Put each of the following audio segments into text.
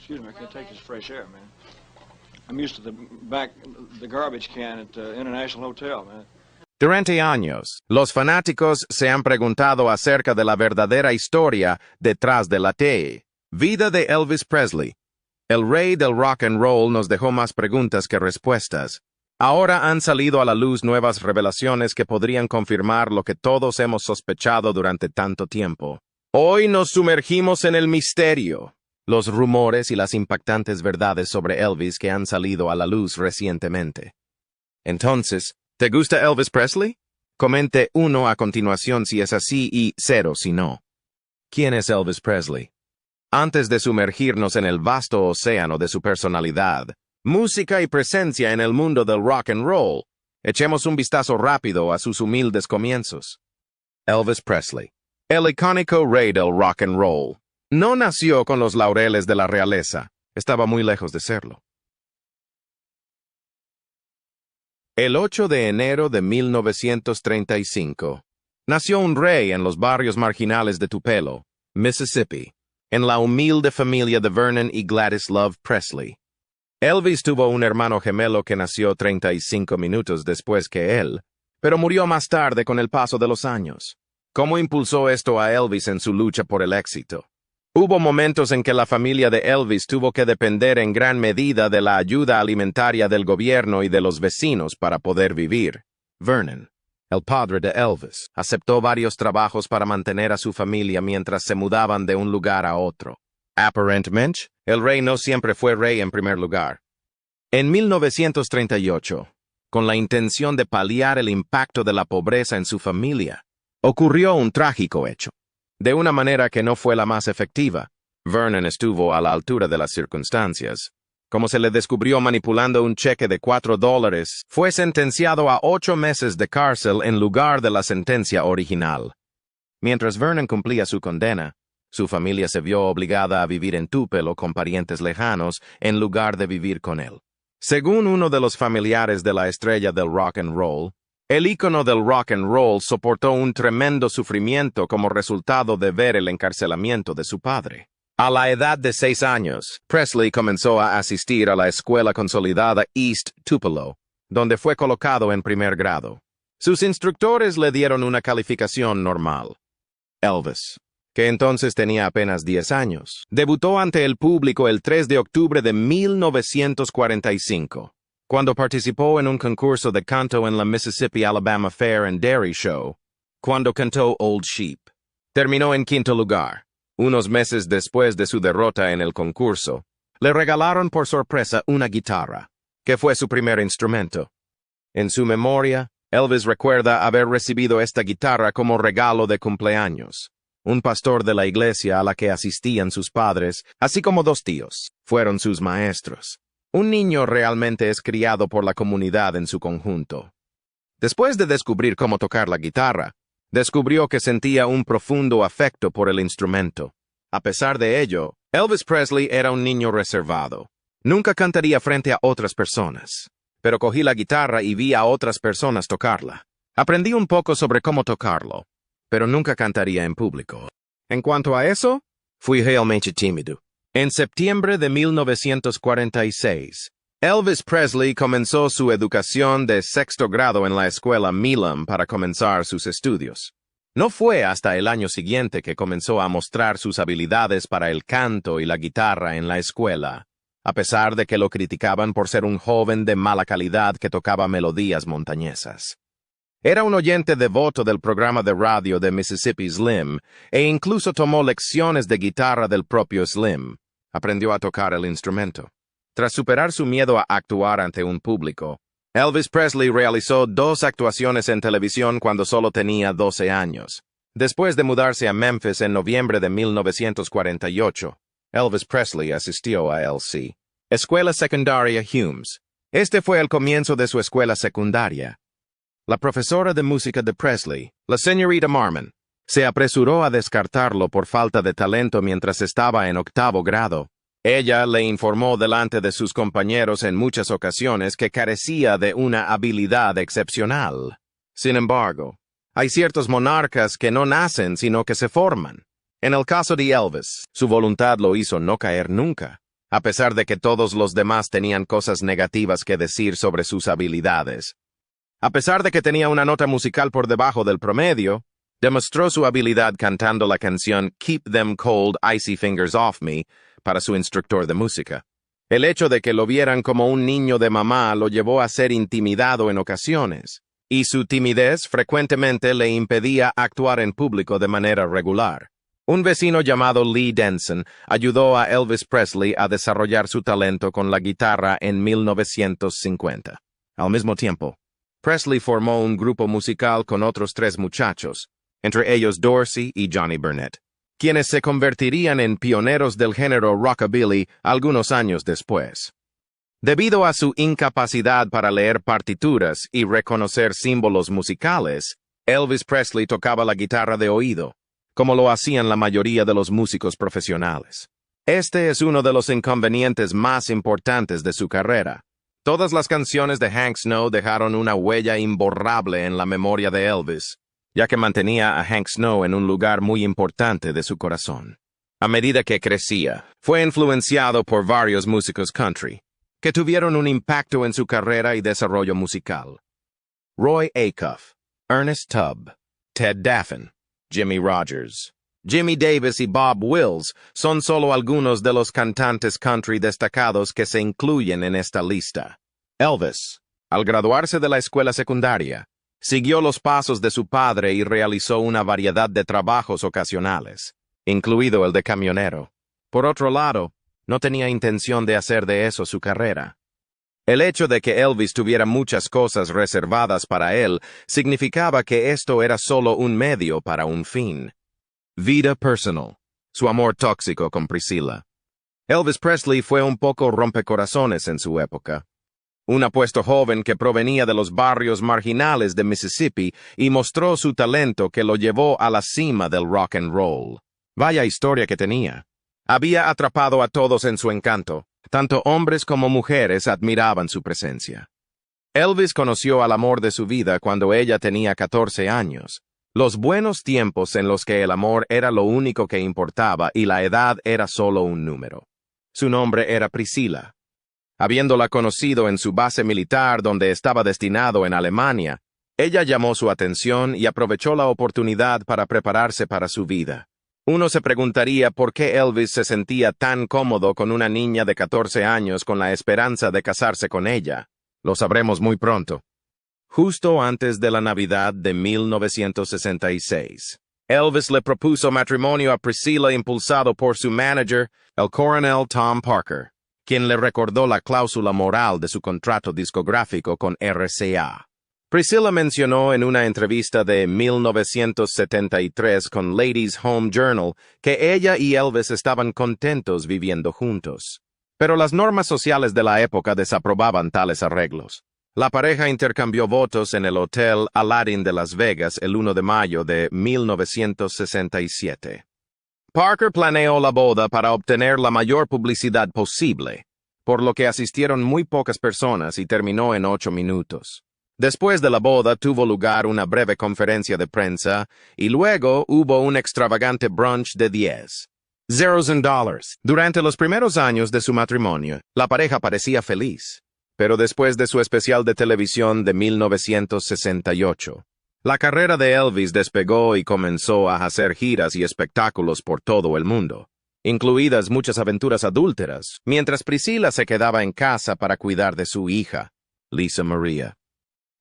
Excuse me, I can't take this fresh air, man. I'm used to the garbage can at the International Hotel, man. Durante años, los fanáticos se han preguntado acerca de la verdadera historia detrás de la vida de Elvis Presley. El rey del rock and roll nos dejó más preguntas que respuestas. Ahora han salido a la luz nuevas revelaciones que podrían confirmar lo que todos hemos sospechado durante tanto tiempo. Hoy nos sumergimos en el misterio, los rumores y las impactantes verdades sobre Elvis que han salido a la luz recientemente. Entonces, ¿te gusta Elvis Presley? Comente 1 a continuación si es así y 0 si no. ¿Quién es Elvis Presley? Antes de sumergirnos en el vasto océano de su personalidad, música y presencia en el mundo del rock and roll, echemos un vistazo rápido a sus humildes comienzos. Elvis Presley, el icónico rey del rock and roll, no nació con los laureles de la realeza, estaba muy lejos de serlo. El 8 de enero de 1935, nació un rey en los barrios marginales de Tupelo, Mississippi, en la humilde familia de Vernon y Gladys Love Presley. Elvis tuvo un hermano gemelo que nació 35 minutos después que él, pero murió más tarde con el paso de los años. ¿Cómo impulsó esto a Elvis en su lucha por el éxito? Hubo momentos en que la familia de Elvis tuvo que depender en gran medida de la ayuda alimentaria del gobierno y de los vecinos para poder vivir. Vernon, el padre de Elvis, aceptó varios trabajos para mantener a su familia mientras se mudaban de un lugar a otro. Aparentemente, el rey no siempre fue rey en primer lugar. En 1938, con la intención de paliar el impacto de la pobreza en su familia, ocurrió un trágico hecho. De una manera que no fue la más efectiva, Vernon estuvo a la altura de las circunstancias. Como se le descubrió manipulando un cheque de $4, fue sentenciado a 8 meses de cárcel en lugar de la sentencia original. Mientras Vernon cumplía su condena, su familia se vio obligada a vivir en Tupelo con parientes lejanos en lugar de vivir con él. Según uno de los familiares de la estrella del rock and roll, el ícono del rock and roll soportó un tremendo sufrimiento como resultado de ver el encarcelamiento de su padre. A la edad de 6 años, Presley comenzó a asistir a la escuela consolidada East Tupelo, donde fue colocado en primer grado. Sus instructores le dieron una calificación normal. Elvis, que entonces tenía apenas 10 años, debutó ante el público el 3 de octubre de 1945, cuando participó en un concurso de canto en la Mississippi Alabama Fair and Dairy Show, cuando cantó Old Sheep. Terminó en 5º lugar. Unos meses después de su derrota en el concurso, le regalaron por sorpresa una guitarra, que fue su primer instrumento. En su memoria, Elvis recuerda haber recibido esta guitarra como regalo de cumpleaños. Un pastor de la iglesia a la que asistían sus padres, así como 2 tíos, fueron sus maestros. Un niño realmente es criado por la comunidad en su conjunto. Después de descubrir cómo tocar la guitarra, descubrió que sentía un profundo afecto por el instrumento. A pesar de ello, Elvis Presley era un niño reservado. Nunca cantaría frente a otras personas. Pero cogí la guitarra y vi a otras personas tocarla. Aprendí un poco sobre cómo tocarlo, pero nunca cantaría en público. En cuanto a eso, fui realmente tímido. En septiembre de 1946, Elvis Presley comenzó su educación de 6º grado en la escuela Milam para comenzar sus estudios. No fue hasta el año siguiente que comenzó a mostrar sus habilidades para el canto y la guitarra en la escuela, a pesar de que lo criticaban por ser un joven de mala calidad que tocaba melodías montañesas. Era un oyente devoto del programa de radio de Mississippi Slim e incluso tomó lecciones de guitarra del propio Slim. Aprendió a tocar el instrumento. Tras superar su miedo a actuar ante un público, Elvis Presley realizó 2 actuaciones en televisión cuando solo tenía 12 años. Después de mudarse a Memphis en noviembre de 1948, Elvis Presley asistió a L.C. Escuela Secundaria Humes. Este fue el comienzo de su escuela secundaria. La profesora de música de Presley, la señorita Marmon, se apresuró a descartarlo por falta de talento mientras estaba en 8º grado. Ella le informó delante de sus compañeros en muchas ocasiones que carecía de una habilidad excepcional. Sin embargo, hay ciertos monarcas que no nacen sino que se forman. En el caso de Elvis, su voluntad lo hizo no caer nunca. a pesar de que todos los demás tenían cosas negativas que decir sobre sus habilidades. A pesar de que tenía una nota musical por debajo del promedio, demostró su habilidad cantando la canción Keep Them Cold Icy Fingers Off Me para su instructor de música. El hecho de que lo vieran como un niño de mamá lo llevó a ser intimidado en ocasiones, y su timidez frecuentemente le impedía actuar en público de manera regular. Un vecino llamado Lee Denson ayudó a Elvis Presley a desarrollar su talento con la guitarra en 1950. Al mismo tiempo, Presley formó un grupo musical con otros 3 muchachos, entre ellos Dorsey y Johnny Burnett, quienes se convertirían en pioneros del género rockabilly algunos años después. Debido a su incapacidad para leer partituras y reconocer símbolos musicales, Elvis Presley tocaba la guitarra de oído, como lo hacían la mayoría de los músicos profesionales. Este es uno de los inconvenientes más importantes de su carrera. Todas las canciones de Hank Snow dejaron una huella imborrable en la memoria de Elvis, ya que mantenía a Hank Snow en un lugar muy importante de su corazón. A medida que crecía, fue influenciado por varios músicos country, que tuvieron un impacto en su carrera y desarrollo musical. Roy Acuff, Ernest Tubb, Ted Daffan, Jimmy Rogers, Jimmy Davis y Bob Wills son solo algunos de los cantantes country destacados que se incluyen en esta lista. Elvis, al graduarse de la escuela secundaria, siguió los pasos de su padre y realizó una variedad de trabajos ocasionales, incluido el de camionero. Por otro lado, no tenía intención de hacer de eso su carrera. El hecho de que Elvis tuviera muchas cosas reservadas para él significaba que esto era solo un medio para un fin. Vida personal. Su amor tóxico con Priscilla. Elvis Presley fue un poco rompecorazones en su época. Un apuesto joven que provenía de los barrios marginales de Mississippi y mostró su talento que lo llevó a la cima del rock and roll. Vaya historia que tenía. Había atrapado a todos en su encanto. Tanto hombres como mujeres admiraban su presencia. Elvis conoció al amor de su vida cuando ella tenía 14 años. Los buenos tiempos en los que el amor era lo único que importaba y la edad era solo un número. Su nombre era Priscilla. Habiéndola conocido en su base militar donde estaba destinado en Alemania, ella llamó su atención y aprovechó la oportunidad para prepararse para su vida. Uno se preguntaría por qué Elvis se sentía tan cómodo con una niña de 14 años con la esperanza de casarse con ella. Lo sabremos muy pronto. Justo antes de la Navidad de 1966, Elvis le propuso matrimonio a Priscilla impulsado por su manager, el coronel Tom Parker, quien le recordó la cláusula moral de su contrato discográfico con RCA. Priscilla mencionó en una entrevista de 1973 con Ladies' Home Journal que ella y Elvis estaban contentos viviendo juntos. Pero las normas sociales de la época desaprobaban tales arreglos. La pareja intercambió votos en el Hotel Aladdin de Las Vegas el 1 de mayo de 1967. Parker planeó la boda para obtener la mayor publicidad posible, por lo que asistieron muy pocas personas y terminó en 8 minutos. Después de la boda tuvo lugar una breve conferencia de prensa y luego hubo un extravagante brunch de $10. Durante los primeros años de su matrimonio, la pareja parecía feliz, pero después de su especial de televisión de 1968, la carrera de Elvis despegó y comenzó a hacer giras y espectáculos por todo el mundo, incluidas muchas aventuras adúlteras, mientras Priscilla se quedaba en casa para cuidar de su hija, Lisa Maria.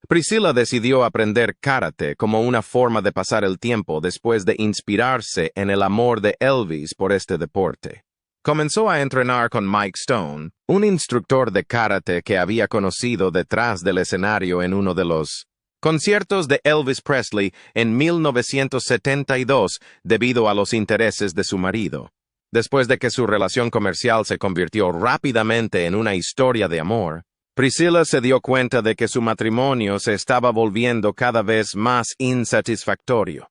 Priscilla decidió aprender karate como una forma de pasar el tiempo después de inspirarse en el amor de Elvis por este deporte. Comenzó a entrenar con Mike Stone, un instructor de karate que había conocido detrás del escenario en uno de los conciertos de Elvis Presley en 1972 debido a los intereses de su marido. Después de que su relación comercial se convirtió rápidamente en una historia de amor, Priscilla se dio cuenta de que su matrimonio se estaba volviendo cada vez más insatisfactorio.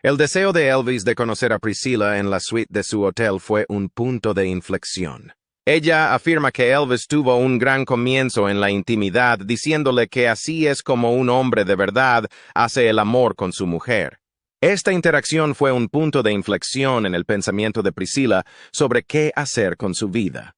El deseo de Elvis de conocer a Priscilla en la suite de su hotel fue un punto de inflexión. Ella afirma que Elvis tuvo un gran comienzo en la intimidad, diciéndole que así es como un hombre de verdad hace el amor con su mujer. Esta interacción fue un punto de inflexión en el pensamiento de Priscilla sobre qué hacer con su vida.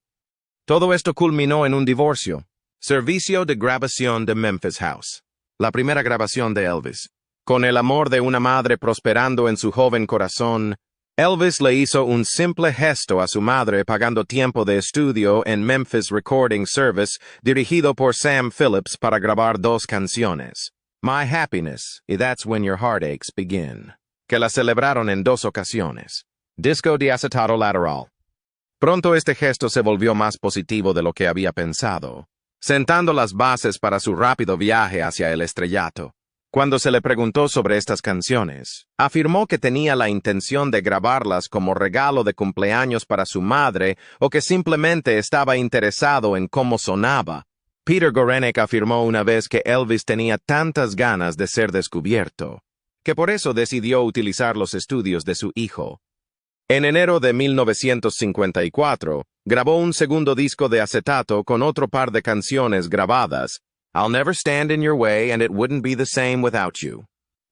Todo esto culminó en un divorcio. Servicio de grabación de Memphis House. La primera grabación de Elvis. Con el amor de una madre prosperando en su joven corazón, Elvis le hizo un simple gesto a su madre pagando tiempo de estudio en Memphis Recording Service dirigido por Sam Phillips para grabar 2 canciones, My Happiness y That's When Your Heartaches Begin, que la celebraron en 2 ocasiones. Disco de acetato lateral. Pronto este gesto se volvió más positivo de lo que había pensado, sentando las bases para su rápido viaje hacia el estrellato. Cuando se le preguntó sobre estas canciones, afirmó que tenía la intención de grabarlas como regalo de cumpleaños para su madre o que simplemente estaba interesado en cómo sonaba. Peter Gorenek afirmó una vez que Elvis tenía tantas ganas de ser descubierto, que por eso decidió utilizar los estudios de su hijo. En enero de 1954, grabó un segundo disco de acetato con otro par de canciones grabadas, I'll Never Stand in Your Way and It Wouldn't Be the Same Without You.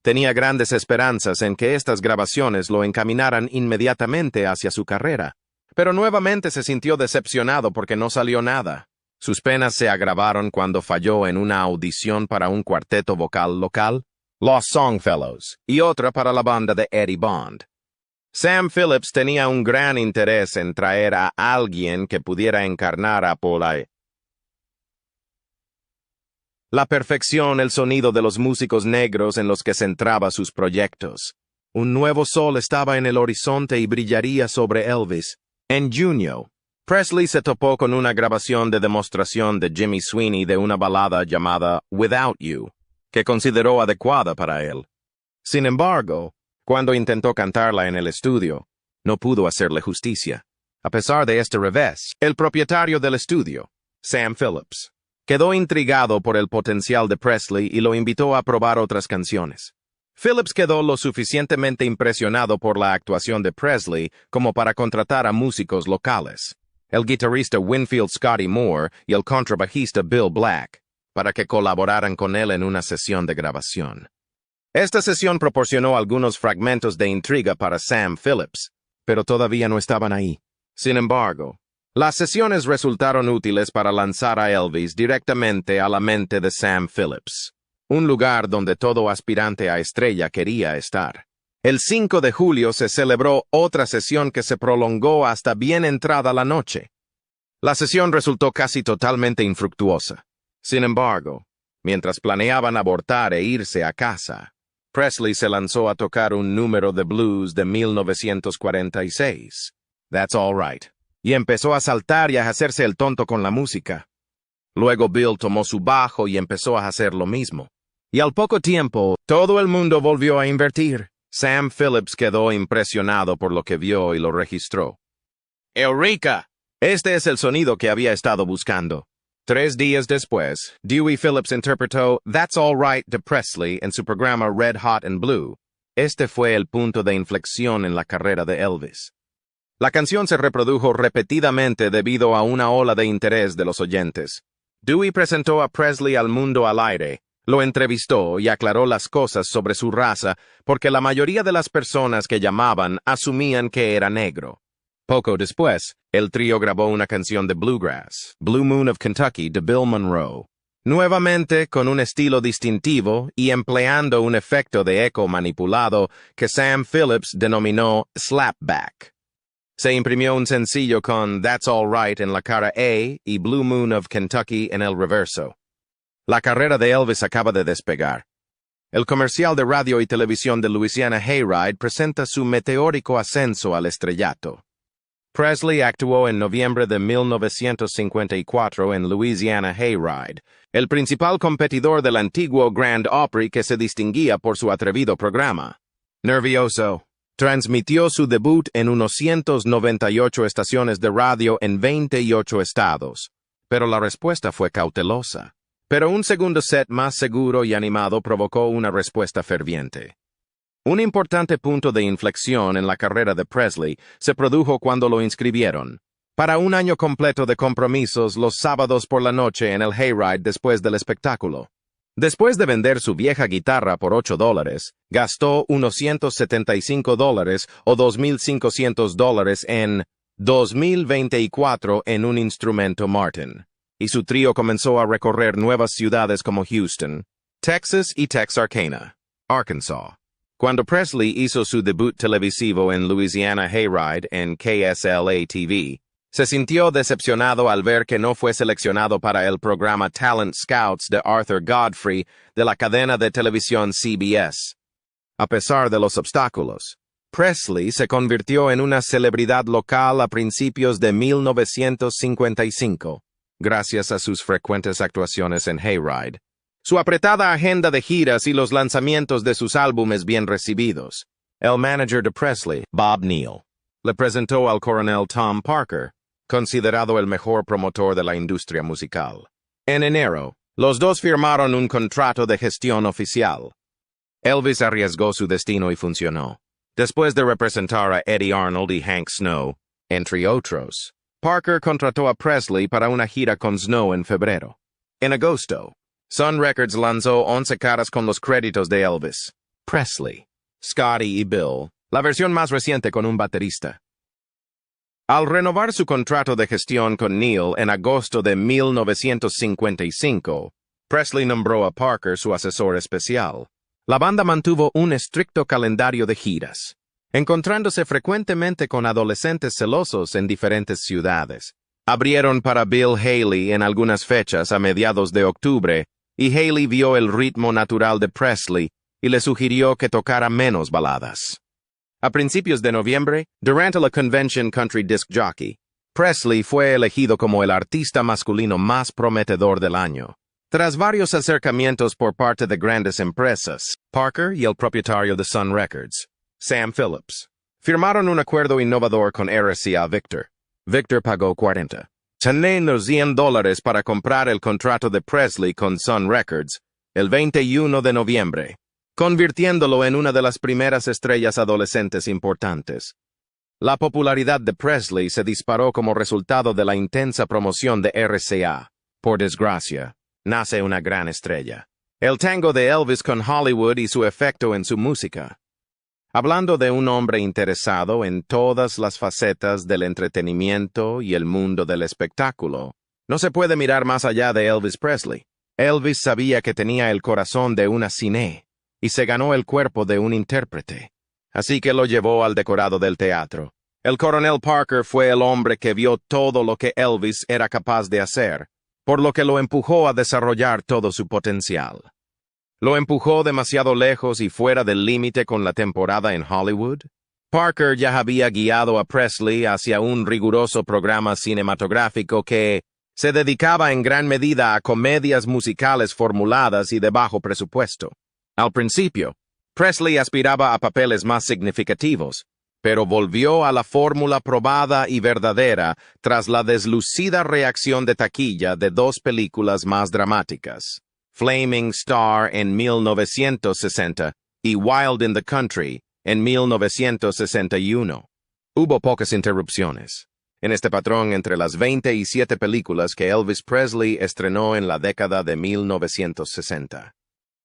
Tenía grandes esperanzas en que estas grabaciones lo encaminaran inmediatamente hacia su carrera, pero nuevamente se sintió decepcionado porque no salió nada. Sus penas se agravaron cuando falló en una audición para un cuarteto vocal local, Los Songfellows, y otra para la banda de Eddie Bond. Sam Phillips tenía un gran interés en traer a alguien que pudiera encarnar a la perfección el sonido de los músicos negros en los que centraba sus proyectos. Un nuevo sol estaba en el horizonte y brillaría sobre Elvis. En junio, Presley se topó con una grabación de demostración de Jimmy Sweeney de una balada llamada Without You, que consideró adecuada para él. Sin embargo, cuando intentó cantarla en el estudio, no pudo hacerle justicia. A pesar de este revés, el propietario del estudio, Sam Phillips, quedó intrigado por el potencial de Presley y lo invitó a probar otras canciones. Phillips quedó lo suficientemente impresionado por la actuación de Presley como para contratar a músicos locales, el guitarrista Winfield Scotty Moore y el contrabajista Bill Black, para que colaboraran con él en una sesión de grabación. Esta sesión proporcionó algunos fragmentos de intriga para Sam Phillips, pero todavía no estaban ahí. Sin embargo, las sesiones resultaron útiles para lanzar a Elvis directamente a la mente de Sam Phillips, un lugar donde todo aspirante a estrella quería estar. El 5 de julio se celebró otra sesión que se prolongó hasta bien entrada la noche. La sesión resultó casi totalmente infructuosa. Sin embargo, mientras planeaban abortar e irse a casa, Presley se lanzó a tocar un número de blues de 1946, That's All Right, y empezó a saltar y a hacerse el tonto con la música. Luego Bill tomó su bajo y empezó a hacer lo mismo. Y al poco tiempo, todo el mundo volvió a invertir. Sam Phillips quedó impresionado por lo que vio y lo registró. ¡Eureka! Este es el sonido que había estado buscando. 3 días después, Dewey Phillips interpretó That's All Right de Presley en su programa Red Hot and Blue. Este fue el punto de inflexión en la carrera de Elvis. La canción se reprodujo repetidamente debido a una ola de interés de los oyentes. Dewey presentó a Presley al mundo al aire, lo entrevistó y aclaró las cosas sobre su raza porque la mayoría de las personas que llamaban asumían que era negro. Poco después, el trío grabó una canción de bluegrass, Blue Moon of Kentucky, de Bill Monroe, nuevamente con un estilo distintivo y empleando un efecto de eco manipulado que Sam Phillips denominó slapback. Se imprimió un sencillo con That's All Right en la cara A y Blue Moon of Kentucky en el reverso. La carrera de Elvis acaba de despegar. El comercial de radio y televisión de Louisiana Hayride presenta su meteórico ascenso al estrellato. Presley actuó en noviembre de 1954 en Louisiana Hayride, el principal competidor del antiguo Grand Opry que se distinguía por su atrevido programa. Nervioso, transmitió su debut en unos 198 estaciones de radio en 28 estados, pero la respuesta fue cautelosa. Pero un segundo set más seguro y animado provocó una respuesta ferviente. Un importante punto de inflexión en la carrera de Presley se produjo cuando lo inscribieron para un año completo de compromisos los sábados por la noche en el Hayride después del espectáculo. Después de vender su vieja guitarra por $8, gastó unos $175 o $2,500 en 2024 en un instrumento Martin, y su trío comenzó a recorrer nuevas ciudades como Houston, Texas y Texarkana, Arkansas. Cuando Presley hizo su debut televisivo en Louisiana Hayride en KSLA TV, se sintió decepcionado al ver que no fue seleccionado para el programa Talent Scouts de Arthur Godfrey de la cadena de televisión CBS. A pesar de los obstáculos, Presley se convirtió en una celebridad local a principios de 1955, gracias a sus frecuentes actuaciones en Hayride, su apretada agenda de giras y los lanzamientos de sus álbumes bien recibidos. El manager de Presley, Bob Neal, le presentó al coronel Tom Parker, considerado el mejor promotor de la industria musical. En enero, los dos firmaron un contrato de gestión oficial. Elvis arriesgó su destino y funcionó. Después de representar a Eddie Arnold y Hank Snow, entre otros, Parker contrató a Presley para una gira con Snow en febrero. En agosto, Sun Records lanzó 11 caras con los créditos de Elvis, Presley, Scotty y Bill, la versión más reciente con un baterista. Al renovar su contrato de gestión con Neal en agosto de 1955, Presley nombró a Parker su asesor especial. La banda mantuvo un estricto calendario de giras, encontrándose frecuentemente con adolescentes celosos en diferentes ciudades. Abrieron para Bill Haley en algunas fechas a mediados de octubre, y Haley vio el ritmo natural de Presley y le sugirió que tocara menos baladas. A principios de noviembre, durante la Convention Country Disc Jockey, Presley fue elegido como el artista masculino más prometedor del año. Tras varios acercamientos por parte de grandes empresas, Parker y el propietario de Sun Records, Sam Phillips, firmaron un acuerdo innovador con RCA Victor. Victor pagó $100 para comprar el contrato de Presley con Sun Records el 21 de noviembre, convirtiéndolo en una de las primeras estrellas adolescentes importantes. La popularidad de Presley se disparó como resultado de la intensa promoción de RCA. Por desgracia, nace una gran estrella. El tango de Elvis con Hollywood y su efecto en su música. Hablando de un hombre interesado en todas las facetas del entretenimiento y el mundo del espectáculo, no se puede mirar más allá de Elvis Presley. Elvis sabía que tenía el corazón de una cine y se ganó el cuerpo de un intérprete. Así que lo llevó al decorado del teatro. El coronel Parker fue el hombre que vio todo lo que Elvis era capaz de hacer, por lo que lo empujó a desarrollar todo su potencial. Lo empujó demasiado lejos y fuera del límite con la temporada en Hollywood. Parker ya había guiado a Presley hacia un riguroso programa cinematográfico que se dedicaba en gran medida a comedias musicales formuladas y de bajo presupuesto. Al principio, Presley aspiraba a papeles más significativos, pero volvió a la fórmula probada y verdadera tras la deslucida reacción de taquilla de dos películas más dramáticas, Flaming Star en 1960 y Wild in the Country en 1961. Hubo pocas interrupciones en este patrón entre las 27 películas que Elvis Presley estrenó en la década de 1960.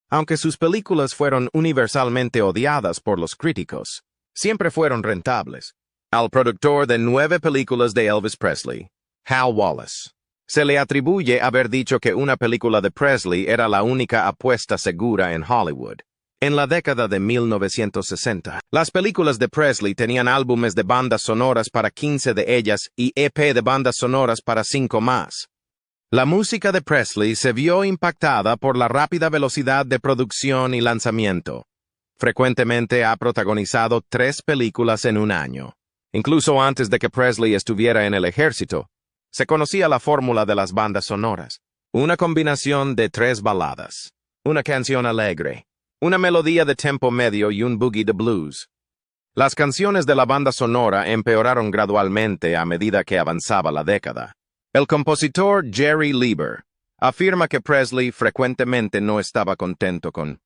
Aunque sus películas fueron universalmente odiadas por los críticos, siempre fueron rentables. Al productor de 9 películas de Elvis Presley, Hal Wallace, se le atribuye haber dicho que una película de Presley era la única apuesta segura en Hollywood. En la década de 1960, las películas de Presley tenían álbumes de bandas sonoras para 15 de ellas y EP de bandas sonoras para 5 más. La música de Presley se vio impactada por la rápida velocidad de producción y lanzamiento. Frecuentemente ha protagonizado 3 películas en un año. Incluso antes de que Presley estuviera en el ejército, se conocía la fórmula de las bandas sonoras. Una combinación de 3 baladas, una canción alegre, una melodía de tempo medio y un boogie de blues. Las canciones de la banda sonora empeoraron gradualmente a medida que avanzaba la década. El compositor Jerry Leiber afirma que Presley frecuentemente no estaba contento con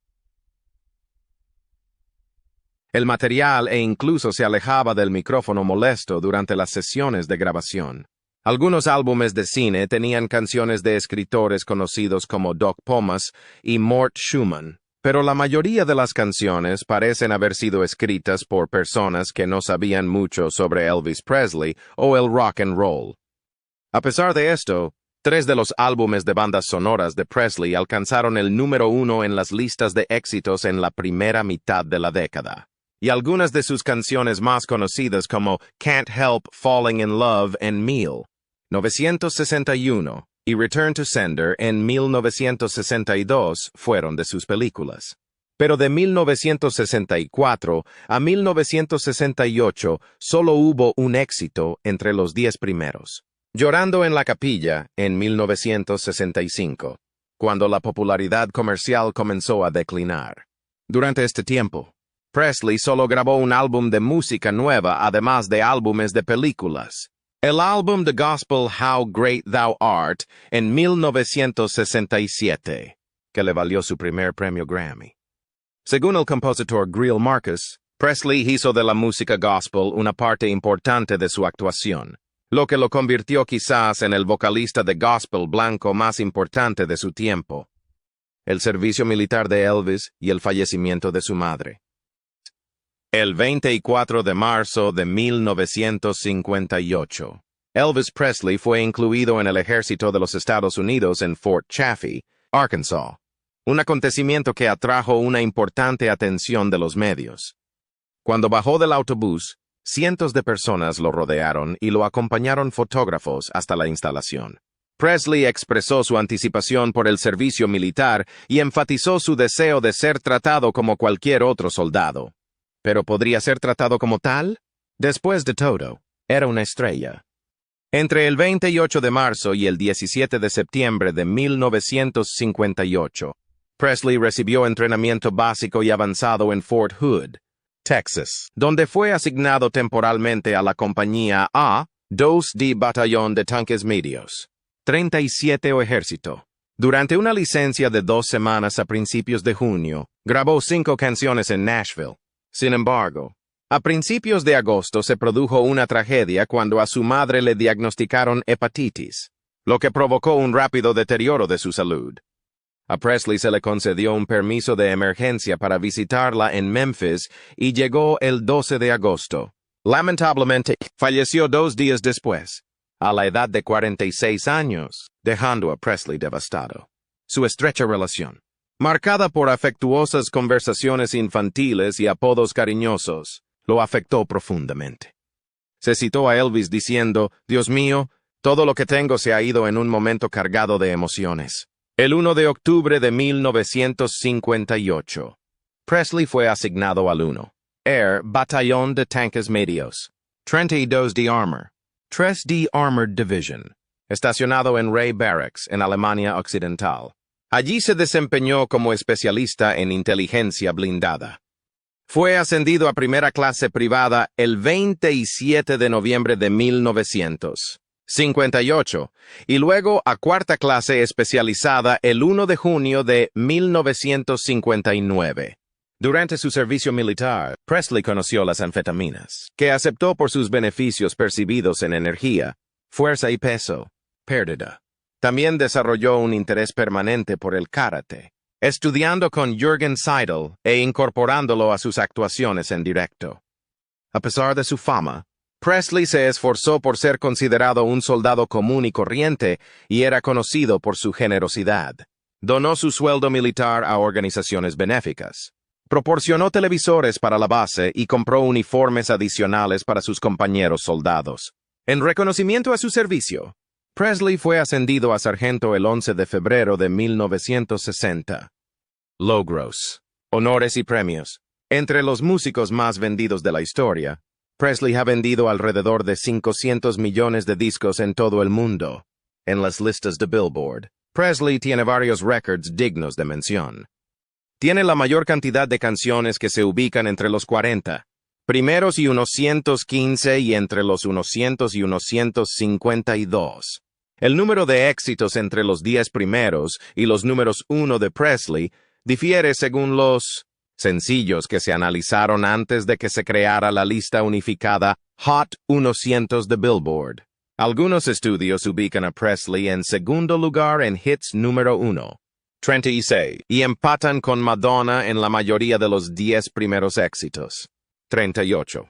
el material e incluso se alejaba del micrófono molesto durante las sesiones de grabación. Algunos álbumes de cine tenían canciones de escritores conocidos como Doc Pomus y Mort Schumann. pero la mayoría de las canciones parecen haber sido escritas por personas que no sabían mucho sobre Elvis Presley o el rock and roll. A pesar de esto, 3 de los álbumes de bandas sonoras de Presley alcanzaron el número 1 en las listas de éxitos en la primera mitad de la década, y algunas de sus canciones más conocidas como Can't Help Falling in Love en 1961 y Return to Sender en 1962 fueron de sus películas. Pero de 1964 a 1968 solo hubo un éxito entre los 10 primeros. Llorando en la capilla en 1965, cuando la popularidad comercial comenzó a declinar. Durante este tiempo, Presley solo grabó un álbum de música nueva además de álbumes de películas. El álbum de gospel How Great Thou Art en 1967, que le valió su primer premio Grammy. Según el compositor Greil Marcus, Presley hizo de la música gospel una parte importante de su actuación, lo que lo convirtió quizás en el vocalista de gospel blanco más importante de su tiempo. El servicio militar de Elvis y el fallecimiento de su madre. El 24 de marzo de 1958, Elvis Presley fue incluido en el ejército de los Estados Unidos en Fort Chaffee, Arkansas, un acontecimiento que atrajo una importante atención de los medios. Cuando bajó del autobús, cientos de personas lo rodearon y lo acompañaron fotógrafos hasta la instalación. Presley expresó su anticipación por el servicio militar y enfatizó su deseo de ser tratado como cualquier otro soldado. ¿Pero podría ser tratado como tal? Después de todo, era una estrella. Entre el 28 de marzo y el 17 de septiembre de 1958, Presley recibió entrenamiento básico y avanzado en Fort Hood, Texas, donde fue asignado temporalmente a la compañía A-2 de Batallón de Tanques Medios, 37 o Ejército. Durante una licencia de 2 semanas a principios de junio, grabó 5 canciones en Nashville. Sin embargo, a principios de agosto se produjo una tragedia cuando a su madre le diagnosticaron hepatitis, lo que provocó un rápido deterioro de su salud. A Presley se le concedió un permiso de emergencia para visitarla en Memphis y llegó el 12 de agosto. Lamentablemente, falleció 2 días después, a la edad de 46 años, dejando a Presley devastado. Su estrecha relación, marcada por afectuosas conversaciones infantiles y apodos cariñosos, lo afectó profundamente. Se citó a Elvis diciendo, «Dios mío, todo lo que tengo se ha ido en un momento cargado de emociones». El 1 de octubre de 1958, Presley fue asignado al 1. Air Batallón de Tanques Medios, 32 de Armor, 3 de Armored Division, estacionado en Ray Barracks, en Alemania Occidental. Allí se desempeñó como especialista en inteligencia blindada. Fue ascendido a primera clase privada el 27 de noviembre de 1958 y luego a cuarta clase especializada el 1 de junio de 1959. Durante su servicio militar, Presley conoció las anfetaminas, que aceptó por sus beneficios percibidos en energía, fuerza y peso, pérdida. También desarrolló un interés permanente por el karate, estudiando con Jürgen Seidel e incorporándolo a sus actuaciones en directo. A pesar de su fama, Presley se esforzó por ser considerado un soldado común y corriente y era conocido por su generosidad. Donó su sueldo militar a organizaciones benéficas. Proporcionó televisores para la base y compró uniformes adicionales para sus compañeros soldados. En reconocimiento a su servicio, Presley fue ascendido a sargento el 11 de febrero de 1960. Logros, honores y premios. Entre los músicos más vendidos de la historia, Presley ha vendido alrededor de 500 millones de discos en todo el mundo. En las listas de Billboard, Presley tiene varios récords dignos de mención. Tiene la mayor cantidad de canciones que se ubican entre los 40 primeros y unos 115 y entre los unos 100 y unos 152. El número de éxitos entre los 10 primeros y los números 1 de Presley difiere según los sencillos que se analizaron antes de que se creara la lista unificada Hot 100 de Billboard. Algunos estudios ubican a Presley en segundo lugar en hits número 1. 36. Y empatan con Madonna en la mayoría de los 10 primeros éxitos. 38.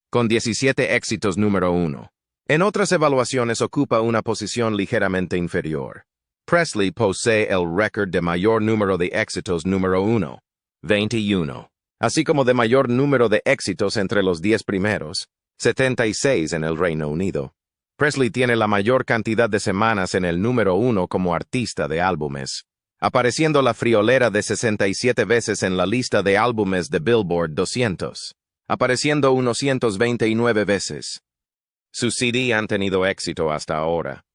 Con 17 éxitos número 1. En otras evaluaciones ocupa una posición ligeramente inferior. Presley posee el récord de mayor número de éxitos número 1, 21, así como de mayor número de éxitos entre los 10 primeros, 76 en el Reino Unido. Presley tiene la mayor cantidad de semanas en el número 1 como artista de álbumes, apareciendo la friolera de 67 veces en la lista de álbumes de Billboard 200, apareciendo unos 129 veces. Sus CD han tenido éxito hasta ahora.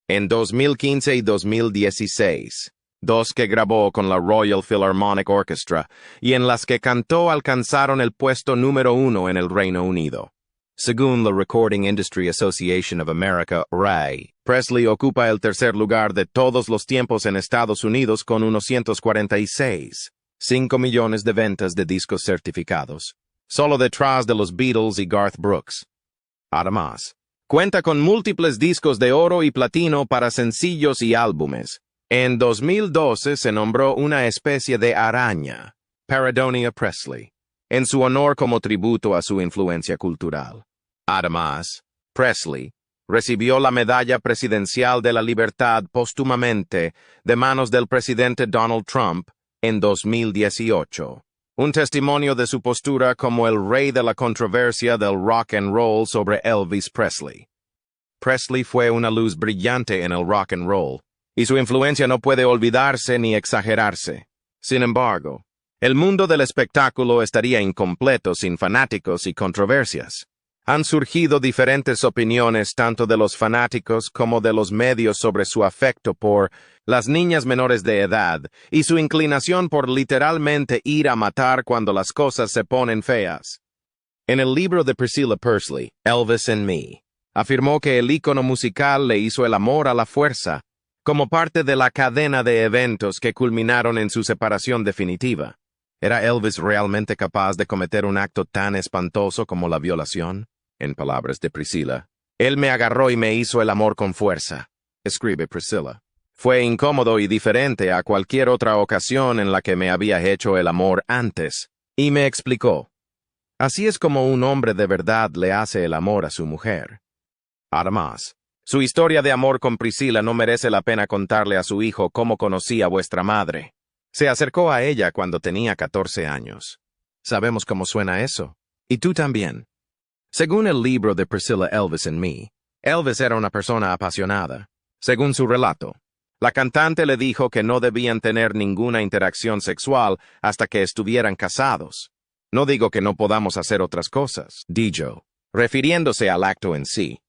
En 2015 y 2016, 2 que grabó con la Royal Philharmonic Orchestra y en las que cantó alcanzaron el puesto número 1 en el Reino Unido. Según la Recording Industry Association of America, RAI, Presley ocupa el tercer lugar de todos los tiempos en Estados Unidos con unos 146, 5 millones de ventas de discos certificados, solo detrás de los Beatles y Garth Brooks. Además, cuenta con múltiples discos de oro y platino para sencillos y álbumes. En 2012 se nombró una especie de araña, Paradonia Presley, en su honor como tributo a su influencia cultural. Además, Presley recibió la Medalla Presidencial de la Libertad póstumamente de manos del presidente Donald Trump en 2018. Un testimonio de su postura como el rey de la controversia del rock and roll sobre Elvis Presley. Presley fue una luz brillante en el rock and roll, y su influencia no puede olvidarse ni exagerarse. Sin embargo, el mundo del espectáculo estaría incompleto sin fanáticos y controversias. Han surgido diferentes opiniones tanto de los fanáticos como de los medios sobre su afecto por las niñas menores de edad y su inclinación por literalmente ir a matar cuando las cosas se ponen feas. En el libro de Priscilla Presley, Elvis and Me, afirmó que el ícono musical le hizo el amor a la fuerza, como parte de la cadena de eventos que culminaron en su separación definitiva. ¿Era Elvis realmente capaz de cometer un acto tan espantoso como la violación? En palabras de Priscilla, él me agarró y me hizo el amor con fuerza, escribe Priscilla. Fue incómodo y diferente a cualquier otra ocasión en la que me había hecho el amor antes, y me explicó. Así es como un hombre de verdad le hace el amor a su mujer. Además, su historia de amor con Priscilla no merece la pena contarle a su hijo cómo conocí a vuestra madre. Se acercó a ella cuando tenía 14 años. Sabemos cómo suena eso. Y tú también. Según el libro de Priscilla Elvis and Me, Elvis era una persona apasionada. Según su relato, la cantante le dijo que no debían tener ninguna interacción sexual hasta que estuvieran casados. No digo que no podamos hacer otras cosas, dijo, refiriéndose al acto en sí.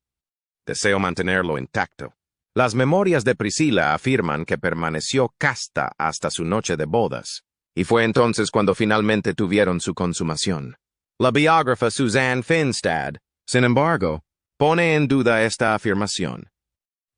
Deseo mantenerlo intacto. Las memorias de Priscilla afirman que permaneció casta hasta su noche de bodas, y fue entonces cuando finalmente tuvieron su consumación. La biógrafa Suzanne Finstad, sin embargo, pone en duda esta afirmación.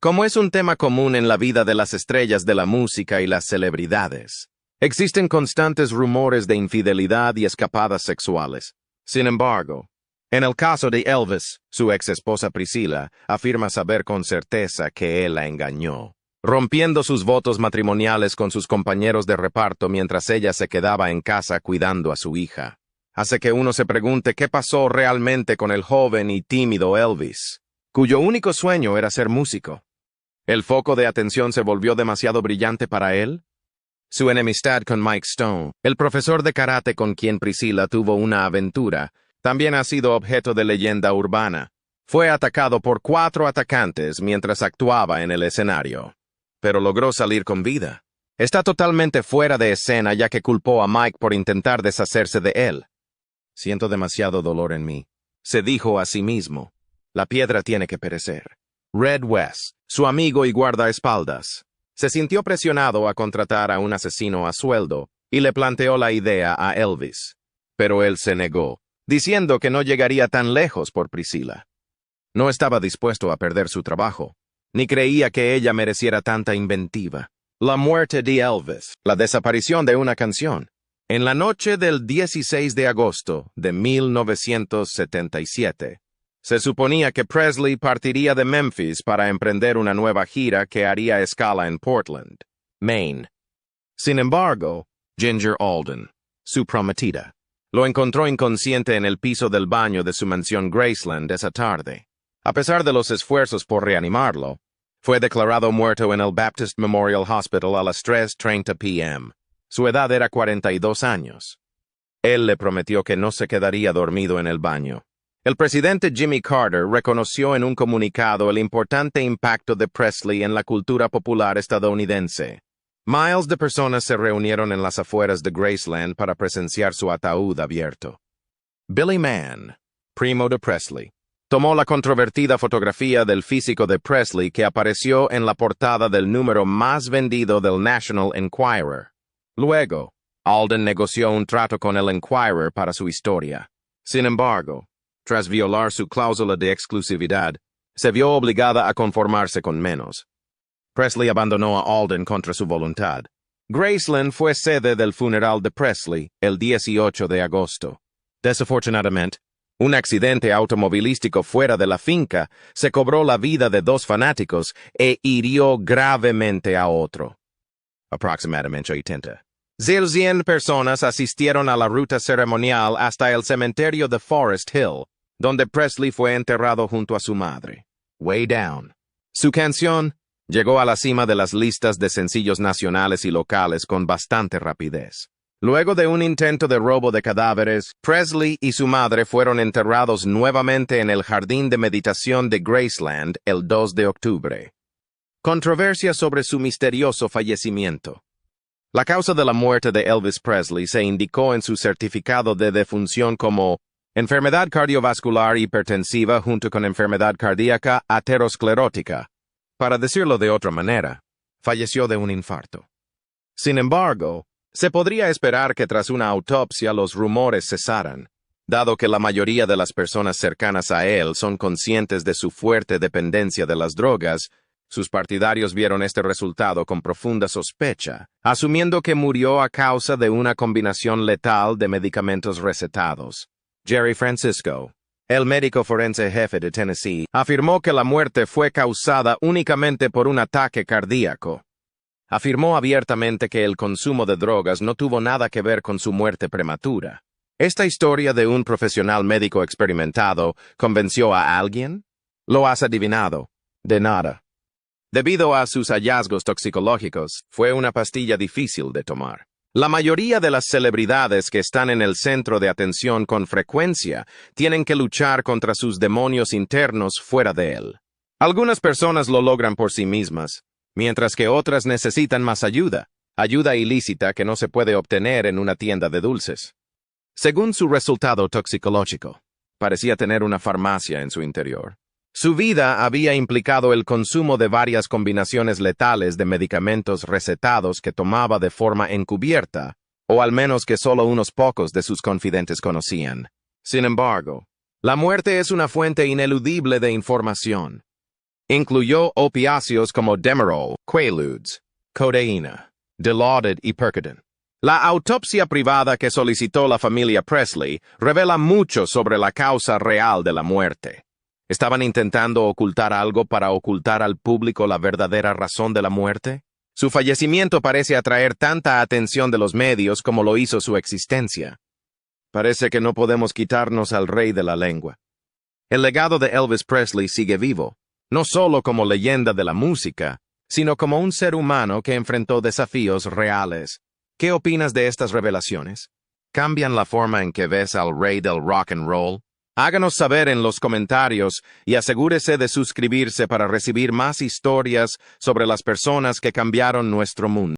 Como es un tema común en la vida de las estrellas de la música y las celebridades, existen constantes rumores de infidelidad y escapadas sexuales. Sin embargo, en el caso de Elvis, su ex esposa Priscilla afirma saber con certeza que él la engañó, rompiendo sus votos matrimoniales con sus compañeros de reparto mientras ella se quedaba en casa cuidando a su hija. Hace que uno se pregunte qué pasó realmente con el joven y tímido Elvis, cuyo único sueño era ser músico. ¿El foco de atención se volvió demasiado brillante para él? Su enemistad con Mike Stone, el profesor de karate con quien Priscilla tuvo una aventura, también ha sido objeto de leyenda urbana. Fue atacado por 4 atacantes mientras actuaba en el escenario, pero logró salir con vida. Está totalmente fuera de escena ya que culpó a Mike por intentar deshacerse de él. Siento demasiado dolor en mí, se dijo a sí mismo. La piedra tiene que perecer. Red West, su amigo y guardaespaldas, se sintió presionado a contratar a un asesino a sueldo y le planteó la idea a Elvis. Pero él se negó, diciendo que no llegaría tan lejos por Priscilla. No estaba dispuesto a perder su trabajo, ni creía que ella mereciera tanta inventiva. La muerte de Elvis, la desaparición de una canción. En la noche del 16 de agosto de 1977, se suponía que Presley partiría de Memphis para emprender una nueva gira que haría escala en Portland, Maine. Sin embargo, Ginger Alden, su prometida, lo encontró inconsciente en el piso del baño de su mansión Graceland esa tarde. A pesar de los esfuerzos por reanimarlo, fue declarado muerto en el Baptist Memorial Hospital a las 3:30 p.m. Su edad era 42 años. Él le prometió que no se quedaría dormido en el baño. El presidente Jimmy Carter reconoció en un comunicado el importante impacto de Presley en la cultura popular estadounidense. Miles de personas se reunieron en las afueras de Graceland para presenciar su ataúd abierto. Billy Mann, primo de Presley, tomó la controvertida fotografía del físico de Presley que apareció en la portada del número más vendido del National Enquirer. Luego, Alden negoció un trato con el Enquirer para su historia. Sin embargo, tras violar su cláusula de exclusividad, se vio obligada a conformarse con menos. Presley abandonó a Alden contra su voluntad. Graceland fue sede del funeral de Presley el 18 de agosto. Desafortunadamente, un accidente automovilístico fuera de la finca se cobró la vida de 2 fanáticos e hirió gravemente a otro. Aproximadamente 80. 100 personas asistieron a la ruta ceremonial hasta el cementerio de Forest Hill, donde Presley fue enterrado junto a su madre. Way Down. Su canción llegó a la cima de las listas de sencillos nacionales y locales con bastante rapidez. Luego de un intento de robo de cadáveres, Presley y su madre fueron enterrados nuevamente en el jardín de meditación de Graceland el 2 de octubre. Controversia sobre su misterioso fallecimiento. La causa de la muerte de Elvis Presley se indicó en su certificado de defunción como enfermedad cardiovascular hipertensiva junto con enfermedad cardíaca aterosclerótica. Para decirlo de otra manera, falleció de un infarto. Sin embargo, se podría esperar que tras una autopsia los rumores cesaran, dado que la mayoría de las personas cercanas a él son conscientes de su fuerte dependencia de las drogas. Sus partidarios vieron este resultado con profunda sospecha, asumiendo que murió a causa de una combinación letal de medicamentos recetados. Jerry Francisco, el médico forense jefe de Tennessee, afirmó que la muerte fue causada únicamente por un ataque cardíaco. Afirmó abiertamente que el consumo de drogas no tuvo nada que ver con su muerte prematura. ¿Esta historia de un profesional médico experimentado convenció a alguien? Lo has adivinado. De nada. Debido a sus hallazgos toxicológicos, fue una pastilla difícil de tomar. La mayoría de las celebridades que están en el centro de atención con frecuencia tienen que luchar contra sus demonios internos fuera de él. Algunas personas lo logran por sí mismas, mientras que otras necesitan más ayuda ilícita que no se puede obtener en una tienda de dulces. Según su resultado toxicológico, parecía tener una farmacia en su interior. Su vida había implicado el consumo de varias combinaciones letales de medicamentos recetados que tomaba de forma encubierta, o al menos que solo unos pocos de sus confidentes conocían. Sin embargo, la muerte es una fuente ineludible de información. Incluyó opiáceos como Demerol, Quaaludes, codeína, Dilaudid y Percodan. La autopsia privada que solicitó la familia Presley revela mucho sobre la causa real de la muerte. ¿Estaban intentando ocultar algo para ocultar al público la verdadera razón de la muerte? Su fallecimiento parece atraer tanta atención de los medios como lo hizo su existencia. Parece que no podemos quitarnos al rey de la lengua. El legado de Elvis Presley sigue vivo, no solo como leyenda de la música, sino como un ser humano que enfrentó desafíos reales. ¿Qué opinas de estas revelaciones? ¿Cambian la forma en que ves al rey del rock and roll? Háganos saber en los comentarios y asegúrese de suscribirse para recibir más historias sobre las personas que cambiaron nuestro mundo.